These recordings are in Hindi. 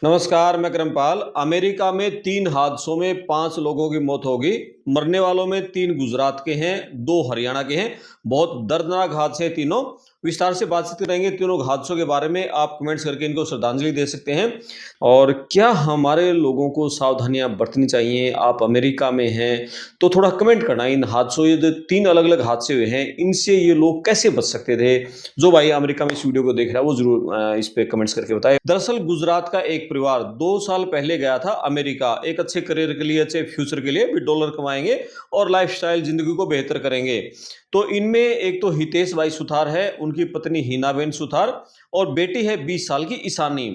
नमस्कार, मैं करमपाल। अमेरिका में 3 हादसों में 5 लोगों की मौत हो गई। मरने वालों में 3 गुजरात के हैं, 2 हरियाणा के हैं। बहुत दर्दनाक हादसे हैं तीनों। विस्तार से बातचीत करेंगे तीनों हादसों के बारे में। आप कमेंट्स करके इनको श्रद्धांजलि दे सकते हैं। और क्या हमारे लोगों को सावधानियां बरतनी चाहिए? आप अमेरिका में हैं, तो थोड़ा कमेंट करना। इन हादसों, ये जो 3 अलग-अलग हादसे हुए हैं, इनसे ये लोग कैसे बच सकते थे? जो भाई अमेरिका में इस वीडियो को देख रहा है, वो ज़रूर इस पे कमेंट्स करके बताएँ। दरअसल गुजरात का एक परिवार 2 साल पहले गया था अमेरिका, एक अच्छे करियर के लिए, अच्छे फ्यूचर के लिए, भी डॉलर कमाएँगे और लाइफ़स्टाइल ज़िंदगी को बेहतर करेंगे। तो इनमें एक तो हितेश भाई सुथार है, उनकी पत्नी हिनाबेन सुथार और बेटी है 20 साल की ईशानी।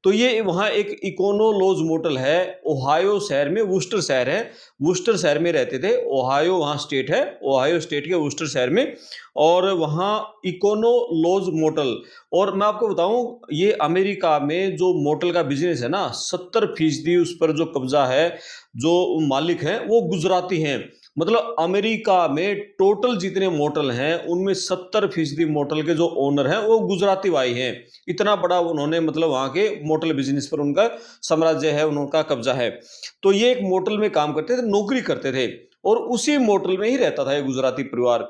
तो ये वहाँ एक इकोनो लॉज मोटल है, ओहायो शहर में, वुस्टर शहर है, वुस्टर शहर में रहते थे। ओहायो वहाँ स्टेट है, ओहायो स्टेट के वुस्टर शहर में। और वहाँ इकोनो लॉज मोटल। और मैं आपको बताऊं, ये अमेरिका में जो मोटल का बिजनेस है ना, 70% उस पर जो कब्जा है, जो मालिक हैं, वो गुजराती हैं। मतलब अमेरिका में टोटल जितने मोटल हैं, उनमें 70% मोटल के जो ओनर हैं, वो गुजराती भाई हैं। इतना बड़ा उन्होंने, मतलब वहाँ के मोटल बिजनेस पर उनका साम्राज्य है, उनका कब्जा है। तो ये एक मोटल में काम करते थे, नौकरी करते थे, और उसी मोटल में ही रहता था ये गुजराती परिवार।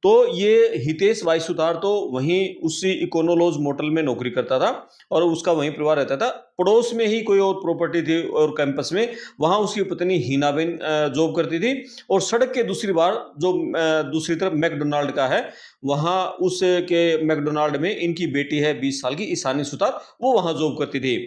तो ये हितेश भाई सुतार तो वहीं उसी इकोनोलॉज मोटल में नौकरी करता था, और उसका वहीं परिवार रहता था। पड़ोस में ही कोई और प्रॉपर्टी थी, और कैंपस में, वहां उसकी पत्नी हिनाबेन जॉब करती थी। और सड़क के दूसरी बार जो दूसरी तरफ मैकडोनाल्ड का है, वहां उसके मैकडोनाल्ड में इनकी बेटी है 20 साल की ईशानी सुतार, वो वहां जॉब करती थी।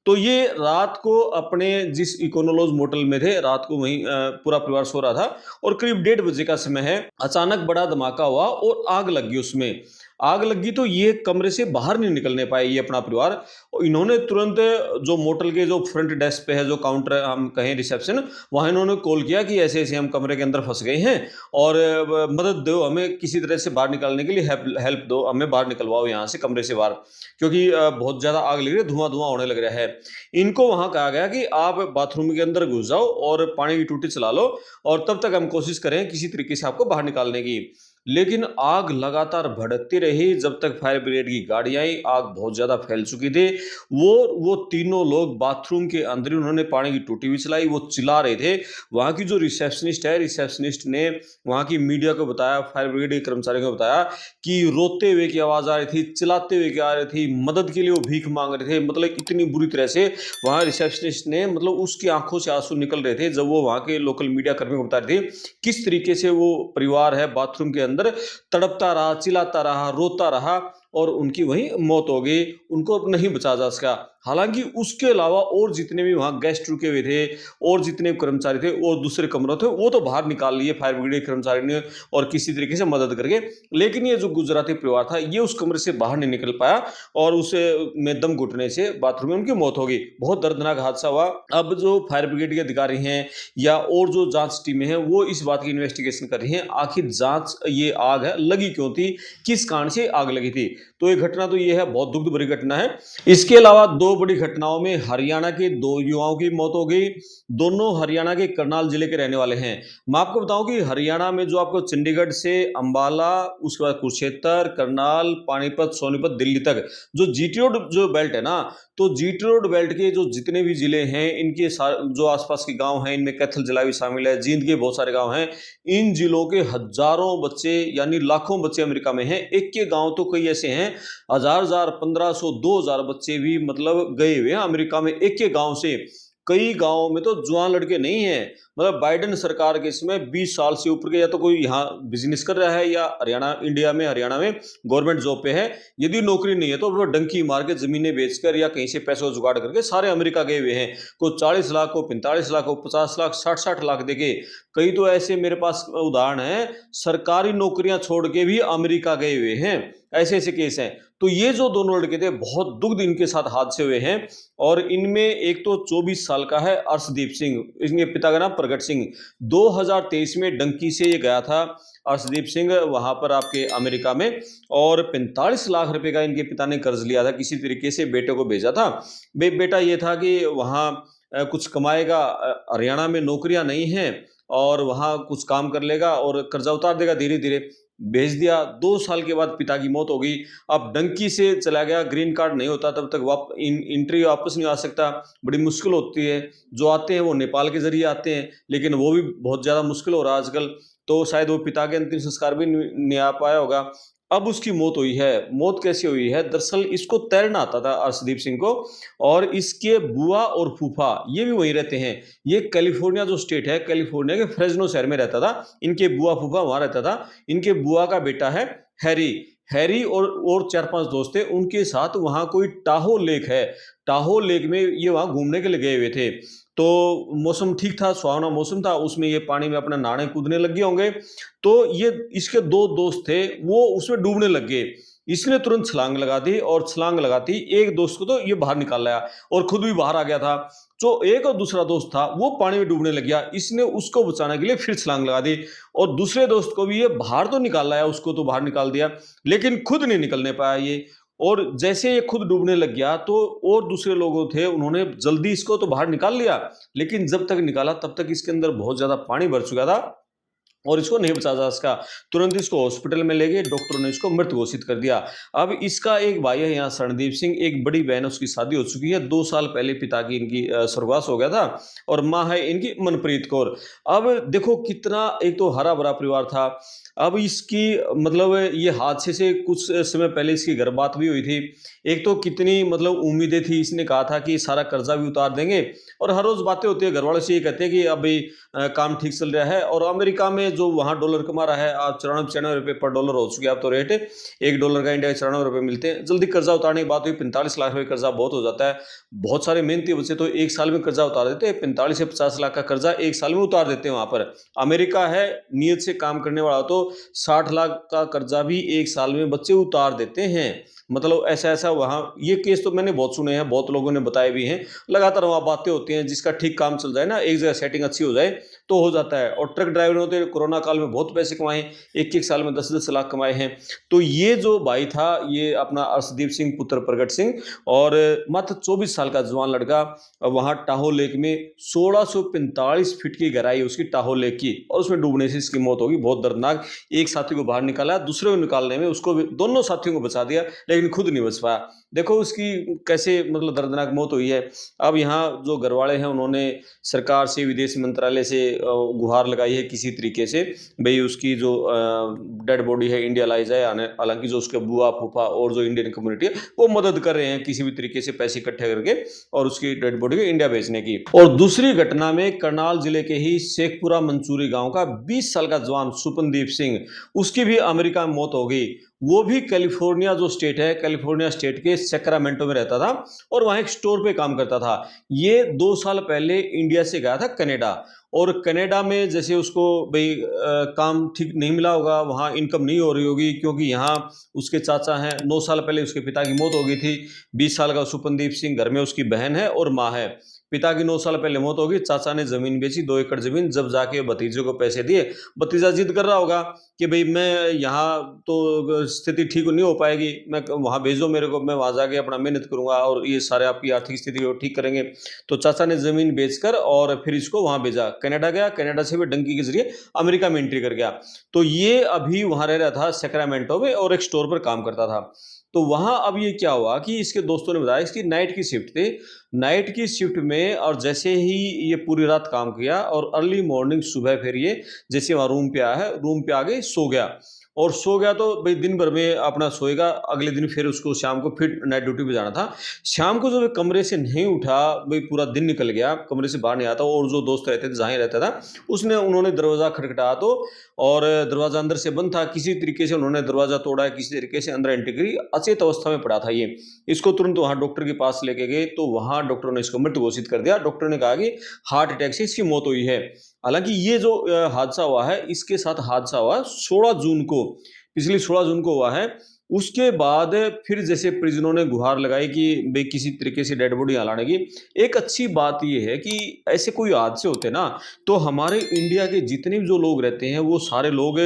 तो ये रात को अपने जिस इकोनोलॉज मोटल में थे, रात को वहीं पूरा परिवार सो रहा था, और करीब 1:30 बजे का समय है। अचानक बड़ा धमाका हुआ और आग लग गई उसमें। आग लगी तो ये कमरे से बाहर नहीं निकलने पाए, ये अपना परिवार। और इन्होंने तुरंत जो मोटल के जो फ्रंट डेस्क पे है, जो काउंटर हम कहें रिसेप्शन, वहां इन्होंने कॉल किया कि ऐसे ऐसे हम कमरे के अंदर फंस गए हैं, और मदद दो हमें, किसी तरह से बाहर निकालने के लिए हेल्प दो, हमें बाहर निकलवाओ यहाँ से, कमरे से बाहर, क्योंकि बहुत ज्यादा आग लग रही है, धुआं धुआं होने लग रहा है। इनको वहां कहा गया कि आप बाथरूम के अंदर घुस जाओ और पानी की टूटी चला लो, और तब तक हम कोशिश करें किसी तरीके से आपको बाहर निकालने की। लेकिन आग लगातार भड़कती रही जब तक फायर ब्रिगेड की गाड़ी आई। आग बहुत ज्यादा फैल चुकी थी। वो तीनों लोग बाथरूम के अंदर ही, उन्होंने पानी की टूटी भी चलाई, वो चिल्ला रहे थे। वहां की जो रिसेप्शनिस्ट है, रिसेप्शनिस्ट ने वहां की मीडिया को बताया, फायर ब्रिगेड के कर्मचारियों को बताया कि रोते हुए की आवाज आ रही थी, चिल्लाते हुए की आ रही थी, मदद के लिए वो भीख मांग रहे थे। मतलब इतनी बुरी तरह से वहां रिसेप्शनिस्ट ने, मतलब उसकी आंखों से आंसू निकल रहे थे जब वो वहां के लोकल मीडिया कर्मियों को बता रहे थे किस तरीके से वो परिवार है बाथरूम के अंदर तड़पता रहा, चिल्लाता रहा, रोता रहा, और उनकी वहीं मौत हो गई। उनको अब नहीं बचा जा सका। हालांकि उसके अलावा और जितने भी वहां गेस्ट रुके हुए थे, और जितने कर्मचारी थे, और दूसरे कमरों थे, वो तो बाहर निकाल लिए फायर ब्रिगेड कर्मचारी ने, और किसी तरीके से मदद करके। लेकिन ये जो गुजराती परिवार था, ये उस कमरे से बाहर नहीं निकल पाया, और उसे में दम घुटने से बाथरूम में उनकी मौत हो गई। बहुत दर्दनाक हादसा हुआ। अब जो फायर ब्रिगेड के अधिकारी हैं, या और जो जांच टीमें हैं, वो इस बात की इन्वेस्टिगेशन कर रही हैं, आखिर जांच, ये आग है लगी क्यों थी, किस कारण से आग लगी थी। तो ये घटना तो ये है, बहुत दुख भरी घटना है। इसके अलावा 2 बड़ी घटनाओं में हरियाणा के 2 युवाओं की मौत हो गई। दोनों हरियाणा के करनाल जिले के रहने वाले हैं। मैं आपको बताऊं कि हरियाणा में जो आपको चंडीगढ़ से अंबाला, उसके बाद कुरुक्षेत्र, करनाल, पानीपत, सोनीपत, दिल्ली तक जो जीटी रोड जो बेल्ट है ना, तो जीटी रोड बेल्ट के जो जितने भी जिले हैं, इनके जो आसपास के गांव हैं, इनमें कैथल जिला भी शामिल है, जींद के बहुत सारे गांव हैं। इन जिलों के हजारों बच्चे, यानी लाखों बच्चे अमेरिका में हैं। एक के गांव तो कई ऐसे हैं, हजार हजार, 1500, 2000 बच्चे भी मतलब गए हुए हैं अमेरिका में, एक के गांव से। कई गांवों में तो जवान लड़के नहीं हैं। मतलब बाइडेन सरकार के इसमें 20 साल से ऊपर के, या तो कोई यहाँ बिजनेस कर रहा है, या हरियाणा, इंडिया में हरियाणा में गवर्नमेंट जॉब पे है। यदि नौकरी नहीं है तो वो डंकी मार के, जमीनें बेचकर, या कहीं से पैसों जुगाड़ करके सारे अमेरिका गए हुए हैं। को 40 लाख, को 45 लाख, को 50 लाख, 60-60 लाख देके। कई तो ऐसे मेरे पास उदाहरण है, सरकारी नौकरियां छोड़ के भी अमेरिका गए हुए हैं। ऐसे ऐसे केस हैं। तो ये जो दोनों लड़के थे, बहुत दुख इनके साथ हादसे हुए हैं। और इनमें एक तो 24 साल का है अर्शदीप सिंह, इनके पिता का नाम प्रगट सिंह। 2023 में डंकी से ये गया था अर्शदीप सिंह, वहां पर आपके अमेरिका में। और 45 लाख रुपए का इनके पिता ने कर्ज लिया था, किसी तरीके से बेटे को भेजा था। बेटा ये था कि वहां कुछ कमाएगा, हरियाणा में नौकरियां नहीं हैं, और वहां कुछ काम कर लेगा और कर्जा उतार देगा धीरे धीरे। भेज दिया। 2 साल के बाद पिता की मौत हो गई। अब डंकी से चला गया, ग्रीन कार्ड नहीं होता तब तक एंट्री वापस नहीं आ सकता, बड़ी मुश्किल होती है। जो आते हैं वो नेपाल के जरिए आते हैं, लेकिन वो भी बहुत ज़्यादा मुश्किल हो रहा है आजकल। तो शायद वो पिता के अंतिम संस्कार भी नहीं आ पाया होगा। अब उसकी मौत हुई है। मौत कैसे हुई है? दरअसल इसको तैरना आता था अर्शदीप सिंह को, और इसके बुआ और फूफा ये भी वहीं रहते हैं। ये कैलिफोर्निया जो स्टेट है, कैलिफोर्निया के फ्रेस्नो शहर में रहता था। इनके बुआ फूफा वहां रहता था। इनके बुआ का बेटा है हैरी। हैरी और 4-5 दोस्त थे उनके साथ। वहां कोई टाहो लेक है, टाहो लेक में ये वहां घूमने के लिए गए हुए थे। तो मौसम ठीक था, सुहावना मौसम था, उसमें ये पानी में अपना नहाने कूदने लग गए होंगे। तो ये इसके 2 दोस्त थे, वो उसमें डूबने लग गए। इसने तुरंत छलांग लगा दी, और छलांग लगाती एक दोस्त को तो ये बाहर निकाल लाया, और खुद भी बाहर आ गया था। जो एक और दूसरा दोस्त था वो पानी में डूबने लग गया। इसने उसको बचाने के लिए फिर छलांग लगा दी, और दूसरे दोस्त को भी ये बाहर तो निकाल लाया, उसको तो बाहर निकाल दिया, लेकिन खुद नहीं निकलने पाया ये। और जैसे ये खुद डूबने लग गया, तो और दूसरे लोग थे उन्होंने जल्दी इसको तो बाहर निकाल लिया, लेकिन जब तक निकाला तब तक इसके अंदर बहुत ज्यादा पानी भर चुका था, और इसको नहीं बचा जा सका। तुरंत इसको हॉस्पिटल में ले गए, डॉक्टरों ने इसको मृत घोषित कर दिया। अब इसका एक भाई है यहाँ शरणदीप सिंह, एक बड़ी बहन है, उसकी शादी हो चुकी है। 2 साल पहले पिता की इनकी स्वर्गवास हो गया था, और माँ है इनकी मनप्रीत कौर। अब देखो कितना एक तो हरा भरा परिवार था। अब इसकी मतलब ये हादसे से कुछ समय पहले इसकी घर बात भी हुई थी। एक तो कितनी मतलब उम्मीदें थी, इसने कहा था कि सारा कर्जा भी उतार देंगे, और हर रोज बातें होती है घर वालों से, ये कहते हैं कि अभी काम ठीक चल रहा है। और अमेरिका में जो वहाँ डॉलर कमा रहा है, आप 94 रुपये पर डॉलर हो चुके हैं अब तो रेट। $1 का इंडिया के 94 रुपये मिलते हैं। जल्दी कर्जा उतारने की बात हुई, 45 लाख रुपये कर्जा बहुत हो जाता है। बहुत सारे मेहनती बच्चे तो 1 साल में कर्जा उतार देते हैं, 45 से 50 लाख का कर्जा 1 साल में उतार देते हैं वहां पर। अमेरिका है, नियत से काम करने वाला तो 60 लाख का कर्जा भी 1 साल में बच्चे उतार देते हैं। मतलब ऐसा ऐसा वहाँ ये केस तो मैंने बहुत सुने हैं, बहुत लोगों ने बताए भी हैं। लगातार वहाँ बातें होती हैं, जिसका ठीक काम चल जाए ना, एक जगह सेटिंग अच्छी हो जाए तो हो जाता है। और ट्रक ड्राइवर होते कोरोना काल में बहुत पैसे कमाए, एक एक साल में 10-10 लाख कमाए हैं। तो ये जो भाई था, ये अपना अर्शदीप सिंह पुत्र प्रगट सिंह, और मात्र 24 साल का जवान लड़का, वहाँ टाहो लेक में 1645 फीट की गहराई उसकी टाहो लेक की, और उसमें डूबने से इसकी मौत होगी। बहुत दर्दनाक। एक साथी को बाहर निकाला, दूसरे को निकालने में उसको दोनों साथियों को बचा दिया, लेकिन खुद नहीं बच पाया। देखो उसकी कैसे मतलब दर्दनाक मौत हुई है। अब यहाँ जो घरवाले हैं उन्होंने सरकार से, विदेश मंत्रालय से गुहार लगाई है किसी तरीके से, भाई उसकी जो डेड बॉडी है इंडिया लाई जाए। हालांकि जो उसके बुआ फूफा और जो इंडियन कम्युनिटी है वो मदद कर रहे हैं किसी भी तरीके से पैसे इकट्ठे करके, और उसकी डेड बॉडी को इंडिया भेजने की। और दूसरी घटना में करनाल जिले के ही शेखपुरा मंसूरी गांव का 20 साल का जवान सुपनदीप सिंह, उसकी भी अमेरिका में मौत हो गई। वो भी कैलिफोर्निया जो स्टेट है, कैलिफोर्निया स्टेट के सैक्रामेंटो में रहता था, और वहां एक स्टोर पे काम करता था। ये 2 साल पहले इंडिया से गया था कनाडा, और कनाडा में जैसे उसको भाई काम ठीक नहीं मिला होगा, वहाँ इनकम नहीं हो रही होगी, क्योंकि यहाँ उसके चाचा हैं। 9 साल पहले उसके पिता की मौत हो गई थी। 20 साल का सुपनदीप सिंह, घर में उसकी बहन है और माँ है। पिता की 9 साल पहले मौत होगी, चाचा ने जमीन बेची, 2 एकड़ जमीन। जब जाके भतीजे को पैसे दिए, भतीजा जिद कर रहा होगा कि भाई मैं यहाँ तो स्थिति ठीक नहीं हो पाएगी, मैं वहाँ भेजो मेरे को, मैं वहाँ जाके अपना मेहनत करूंगा और ये सारे आपकी आर्थिक स्थिति को ठीक करेंगे। तो चाचा ने जमीन बेचकर और फिर इसको वहाँ भेजा, कनाडा गया। कनाडा से भी डंकी के जरिए अमेरिका में एंट्री कर गया। तो ये अभी वहाँ रह रहा था सैक्रामेंटो में, और एक स्टोर पर काम करता था। तो वहां अब ये क्या हुआ कि इसके दोस्तों ने बताया, इसकी नाइट की शिफ्ट थी। नाइट की शिफ्ट में, और जैसे ही ये पूरी रात काम किया, और अर्ली मॉर्निंग सुबह फिर ये जैसे वहां रूम पे आया है, रूम पे आके सो गया। और सो गया तो भाई दिन भर में अपना सोएगा, अगले दिन फिर उसको शाम को फिर नाइट ड्यूटी पे जाना था। शाम को जब कमरे से नहीं उठा, भाई पूरा दिन निकल गया, कमरे से बाहर नहीं आता, और जो दोस्त रहते थे जहाँ ही रहता था, उन्होंने दरवाजा खटखटाया तो, और दरवाजा अंदर से बंद था। किसी तरीके से उन्होंने दरवाजा तोड़ा, किसी तरीके से अंदर एंट्री करी। अचेत अवस्था में पड़ा था ये। इसको तुरंत वहां डॉक्टर के पास लेके गए, तो वहां डॉक्टरों ने इसको मृत घोषित कर दिया। डॉक्टर ने कहा कि हार्ट अटैक से इसकी मौत हुई है। हालांकि ये जो हादसा हुआ है, इसके साथ हादसा हुआ 16 जून को, पिछली 16 जून को हुआ है। उसके बाद फिर जैसे परिजनों ने गुहार लगाई कि भाई किसी तरीके से डेड बॉडी यहाँ लाने की। एक अच्छी बात ये है कि ऐसे कोई हादसे होते ना, तो हमारे इंडिया के जितने भी जो लोग रहते हैं वो सारे लोग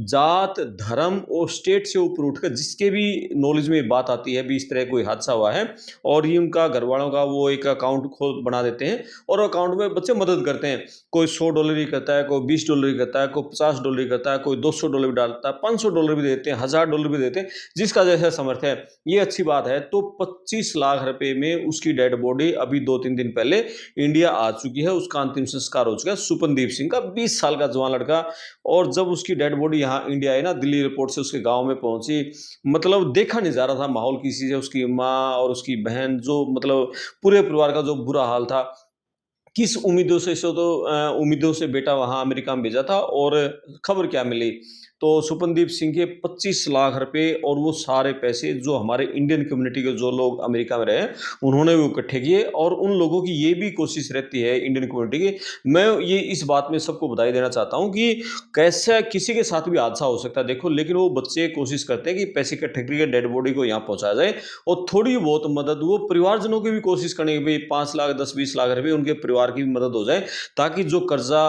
जात धर्म और स्टेट से ऊपर उठकर जिसके भी नॉलेज में बात आती है भी इस तरह कोई हादसा हुआ है, और ये उनका घर वालों का वो एक अकाउंट खोल बना देते हैं और अकाउंट में बच्चे मदद करते हैं। कोई $100 ही करता है, कोई $20 ही करता है, कोई $50 करता है, कोई $200 भी डालता है, $500 भी देते हैं, $1000 भी देते हैं, जिसका जैसा सामर्थ्य है। ये अच्छी बात है। तो 25 लाख रुपए में उसकी डेड बॉडी अभी 2-3 दिन पहले इंडिया आ चुकी है। उसका अंतिम संस्कार हो चुका है। सुपनदीप सिंह का 20 साल का जवान लड़का। और जब उसकी डेड बॉडी यहाँ इंडिया आई ना, दिल्ली एयरपोर्ट से उसके गांव में पहुंची, मतलब देखा नहीं जा रहा था माहौल किसी से। उसकी माँ और उसकी बहन, जो मतलब पूरे परिवार का जो बुरा हाल था। किस उम्मीदों से तो उम्मीदों से बेटा वहाँ अमेरिका में भेजा था, और खबर क्या मिली? तो सुपनदीप सिंह के 25 लाख रुपए और वो सारे पैसे जो हमारे इंडियन कम्युनिटी के जो लोग अमेरिका में रहे, उन्होंने वो इकट्ठे किए। और उन लोगों की ये भी कोशिश रहती है इंडियन कम्युनिटी की, मैं ये इस बात में सबको बधाई देना चाहता हूँ कि कैसा किसी के साथ भी हादसा हो सकता है देखो, लेकिन वो बच्चे कोशिश करते हैं कि पैसे इकट्ठे करके डेड बॉडी को यहाँ पहुँचाया जाए। और थोड़ी बहुत मदद वो परिवारजनों की भी कोशिश करने की, भाई 5 लाख 10-20 लाख रुपए उनके परिवार की भी मदद हो जाए, ताकि जो कर्जा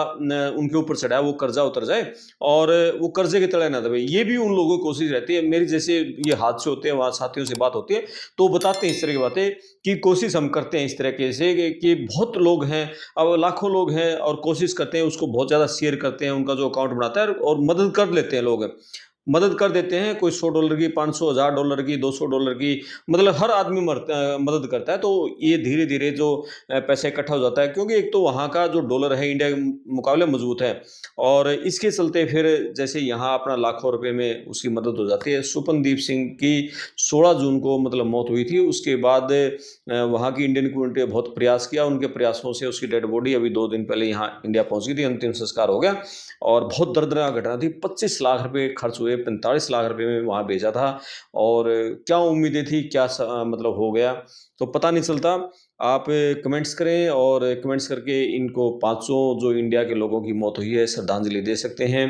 उनके ऊपर चढ़ा है वो कर्जा उतर जाए और वो कर्जे के तले ना दबे। ये भी उन लोगों की कोशिश रहती है। मेरी जैसे ये हादसे होते हैं, वहाँ साथियों से बात होती है तो बताते हैं इस तरह की बातें, कि कोशिश हम करते हैं इस तरीके से कि बहुत लोग हैं, अब लाखों लोग हैं, और कोशिश करते हैं उसको बहुत ज़्यादा शेयर करते हैं, उनका जो अकाउंट बनाता है, और मदद कर लेते हैं लोग, मदद कर देते हैं। कोई $100 की, 500, $1000 की, $200 की, मतलब हर आदमी मदद करता है। तो ये धीरे धीरे जो पैसा इकट्ठा हो जाता है, क्योंकि एक तो वहाँ का जो डॉलर है इंडिया के मुकाबले मजबूत है, और इसके चलते फिर जैसे यहाँ अपना लाखों रुपए में उसकी मदद हो जाती है। सुपनदीप सिंह की 16 जून को मतलब मौत हुई थी। उसके बाद वहाँ की इंडियन कम्युनिटी ने बहुत प्रयास किया, उनके प्रयासों से उसकी डेड बॉडी अभी 2 दिन पहले यहाँ इंडिया पहुँच गई थी, अंतिम संस्कार हो गया। और बहुत दर्दनाक घटना थी। 25 लाख रुपए खर्च हुए, 45 लाख रुपए में वहाँ भेजा था, और क्या उम्मीदें थी, क्या मतलब हो गया, तो पता नहीं चलता। आप कमेंट्स करें, और कमेंट्स करके इनको 500 जो इंडिया के लोगों की मौत हुई है श्रद्धांजलि दे सकते हैं।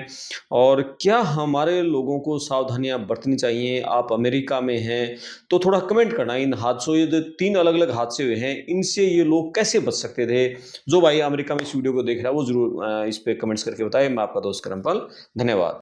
और क्या हमारे लोगों को सावधानियां बरतनी चाहिए? आप अमेरिका में हैं तो थोड़ा कमेंट करना इन हादसों, ये जो 3 अलग-अलग हादसे हुए हैं, इनसे ये लोग कैसे बच सकते थे? जो भाई अमेरिका में इस वीडियो को देख रहा है वो ज़रूर इस पे कमेंट्स करके बताएँ। मैं आपका दोस्त करमपाल, धन्यवाद।